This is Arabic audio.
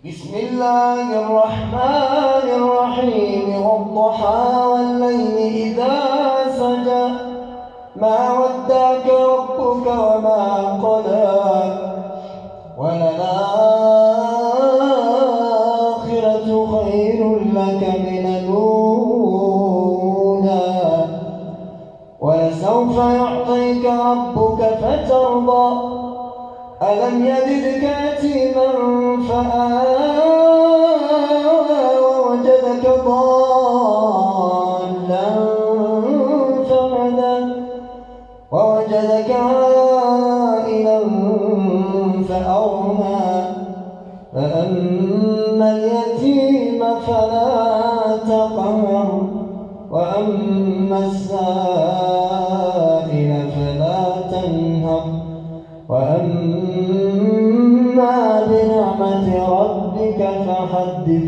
بسم الله الرحمن الرحيم والضحى والليل إذا سجى ما ودعك ربك وما قلى وللآخرة خير لك من الأولى ولسوف يعطيك ربك فترضى ألم يجدك يتيما فآوى ووجدك ضالا فهدى ووجدك عائلا فأغنى فأما اليتيم فلا تقهر وأما السائل فلا تنهر وأما بنعمة ربك فحدث.